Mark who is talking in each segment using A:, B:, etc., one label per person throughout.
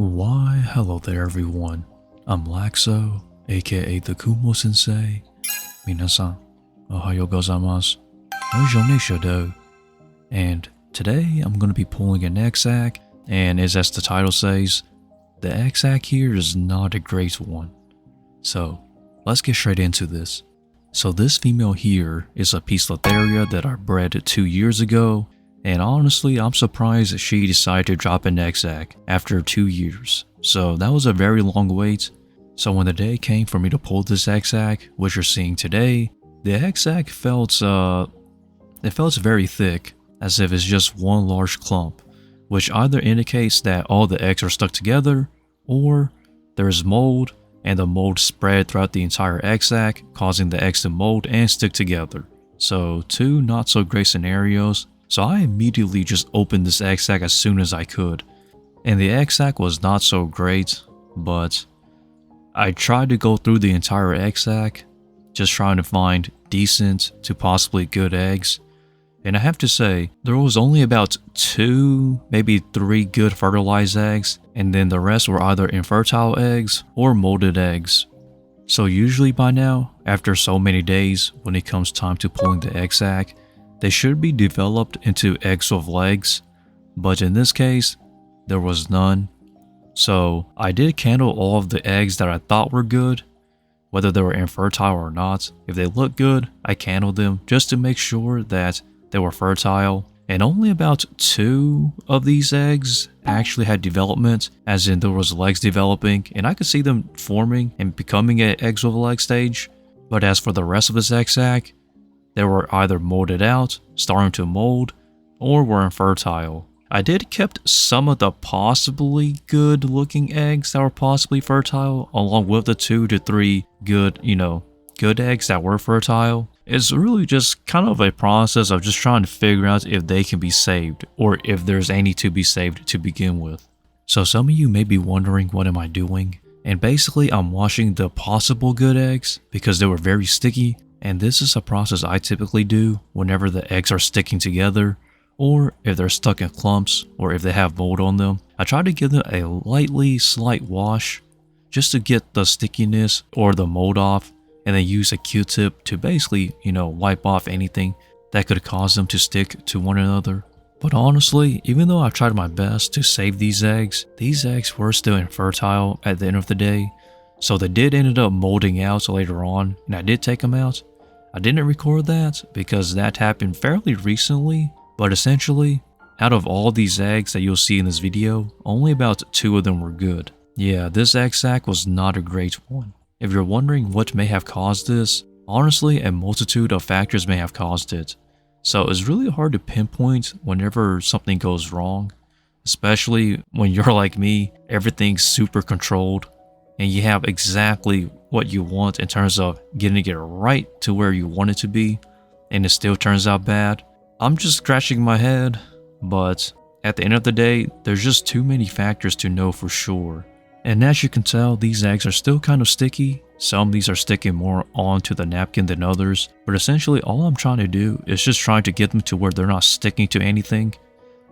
A: Why, hello there everyone. I'm Laxow, aka the Kumo Sensei. Minasan, ohayo gozaimasu. How's your Nishodo? And today I'm going to be pulling an Eggsac, and as the title says, the Eggsac here is not a great one. So, let's get straight into this. So this female here is a Poecilotheria that I bred 2 years ago, and honestly I'm surprised that she decided to drop an Eggsac after 2 years. So that was a very long wait. So when the day came for me to pull this Eggsac, which you're seeing today, the Eggsac felt very thick, as if it's just one large clump, which either indicates that all the eggs are stuck together, or there's mold, and the mold spread throughout the entire Eggsac, causing the eggs to mold and stick together. So two not so great scenarios. So I immediately just opened this Eggsac as soon as I could. And the Eggsac was not so great, but I tried to go through the entire Eggsac, just trying to find decent to possibly good eggs. And I have to say, there was only about 2, maybe 3 good fertilized eggs, and then the rest were either infertile eggs or molded eggs. So usually by now, after so many days, when it comes time to pulling the Eggsac, they should be developed into eggs with legs, but in this case, there was none. So I did candle all of the eggs that I thought were good, whether they were infertile or not. If they looked good, I candled them just to make sure that they were fertile, and only about 2 of these eggs actually had development, as in there was legs developing, and I could see them forming and becoming at eggs with a leg stage. But as for the rest of this Eggsac, they were either molded out, starting to mold, or were infertile. I did kept some of the possibly good looking eggs that were possibly fertile, along with the 2 to 3 good eggs that were fertile. It's really just kind of a process of just trying to figure out if they can be saved, or if there's any to be saved to begin with. So some of you may be wondering, what am I doing? And basically I'm washing the possible good eggs because they were very sticky, and this is a process I typically do whenever the eggs are sticking together, or if they're stuck in clumps, or if they have mold on them. I try to give them a slight wash just to get the stickiness or the mold off, and then use a Q-tip to basically, wipe off anything that could cause them to stick to one another. But honestly, even though I tried my best to save these eggs were still infertile at the end of the day. So they did end up molding out later on, and I did take them out. I didn't record that because that happened fairly recently, but essentially, out of all these eggs that you'll see in this video, only about 2 of them were good. Yeah, this Eggsac was not a great one. If you're wondering what may have caused this, honestly a multitude of factors may have caused it. So it's really hard to pinpoint whenever something goes wrong, especially when you're like me, everything's super controlled, and you have exactly what you want in terms of getting it right to where you want it to be, and it still turns out bad. I'm just scratching my head, but at the end of the day, there's just too many factors to know for sure. And as you can tell, these eggs are still kind of sticky. Some of these are sticking more onto the napkin than others, but essentially all I'm trying to do is just trying to get them to where they're not sticking to anything,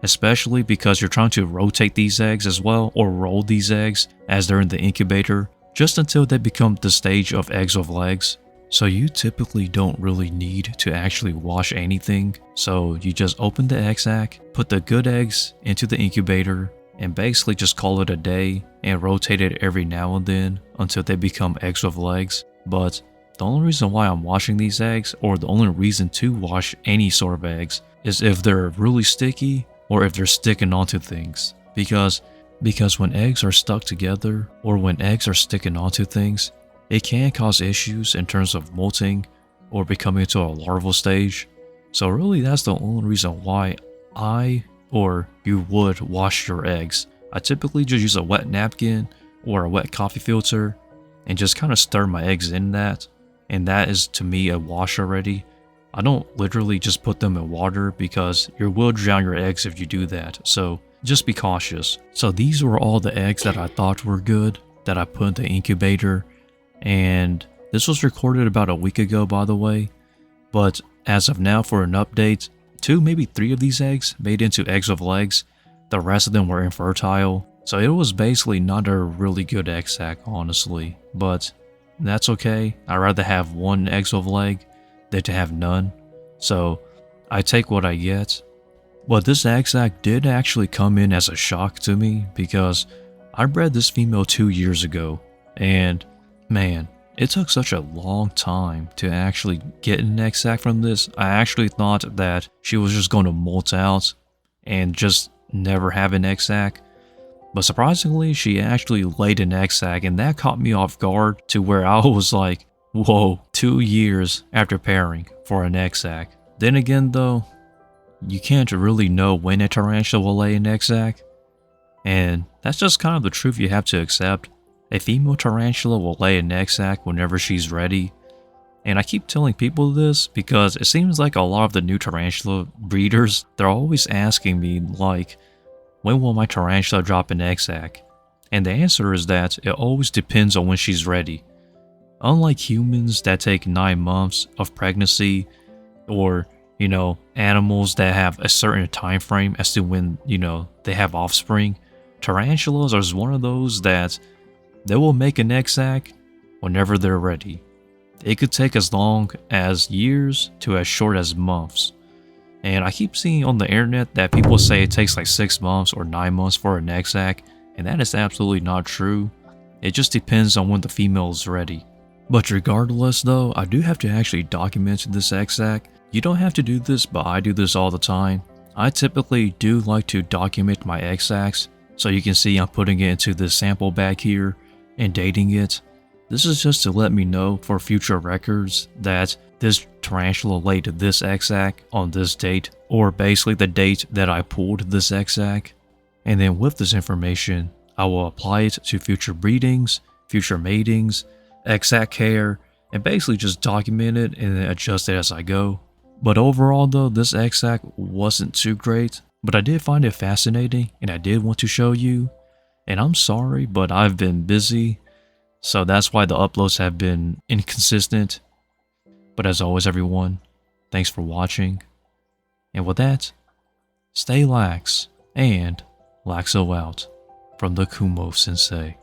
A: especially because you're trying to rotate these eggs as well, or roll these eggs as they're in the incubator, just until they become the stage of eggs with legs. So you typically don't really need to actually wash anything, so you just open the Eggsac, put the good eggs into the incubator, and basically just call it a day and rotate it every now and then until they become eggs with legs. But the only reason why I'm washing these eggs, or the only reason to wash any sort of eggs, is if they're really sticky or if they're sticking onto things. Because when eggs are stuck together, or when eggs are sticking onto things, it can cause issues in terms of molting or becoming into a larval stage. So really that's the only reason why you would wash your eggs. I typically just use a wet napkin or a wet coffee filter and just kind of stir my eggs in that, and that is to me a wash already. I don't literally just put them in water because you will drown your eggs if you do that, so just be cautious. So these were all the eggs that I thought were good that I put in the incubator, and this was recorded about a week ago, by the way. But as of now, for an update, 2, maybe 3 of these eggs made into eggs with legs. The rest of them were infertile. So it was basically not a really good egg sac, honestly, but that's okay. I'd rather have one exo leg than to have none, so I take what I get. But this egg sac did actually come in as a shock to me because I bred this female 2 years ago, and man, it took such a long time to actually get an egg sac from this. I actually thought that she was just going to molt out and just never have an egg sac. But surprisingly, she actually laid an egg sac, and that caught me off guard to where I was like, whoa, 2 years after pairing for an egg sac. Then again though, you can't really know when a tarantula will lay an egg sac, and that's just kind of the truth you have to accept. A female tarantula will lay an egg sac whenever she's ready, and I keep telling people this because it seems like a lot of the new tarantula breeders, they're always asking me like, when will my tarantula drop an egg sac? And the answer is that it always depends on when she's ready. Unlike humans that take 9 months of pregnancy, or, animals that have a certain time frame as to when, they have offspring, tarantulas are one of those that they will make an egg sac whenever they're ready. It could take as long as years to as short as months. And I keep seeing on the internet that people say it takes like 6 months or 9 months for an egg sac, and that is absolutely not true. It just depends on when the female is ready. But regardless though, I do have to actually document this egg sac. You don't have to do this, but I do this all the time. I typically do like to document my egg sacs, so you can see I'm putting it into this sample bag here and dating it. This is just to let me know for future records that this tarantula laid this egg sac on this date, or basically the date that I pulled this egg sac. And then with this information, I will apply it to future breedings, future matings, egg sac care, and basically just document it and then adjust it as I go. But overall though, this egg sac wasn't too great, but I did find it fascinating and I did want to show you. And I'm sorry, but I've been busy, so that's why the uploads have been inconsistent. But as always everyone, thanks for watching. And with that, stay lax and Laxow out from the Kumo Sensei.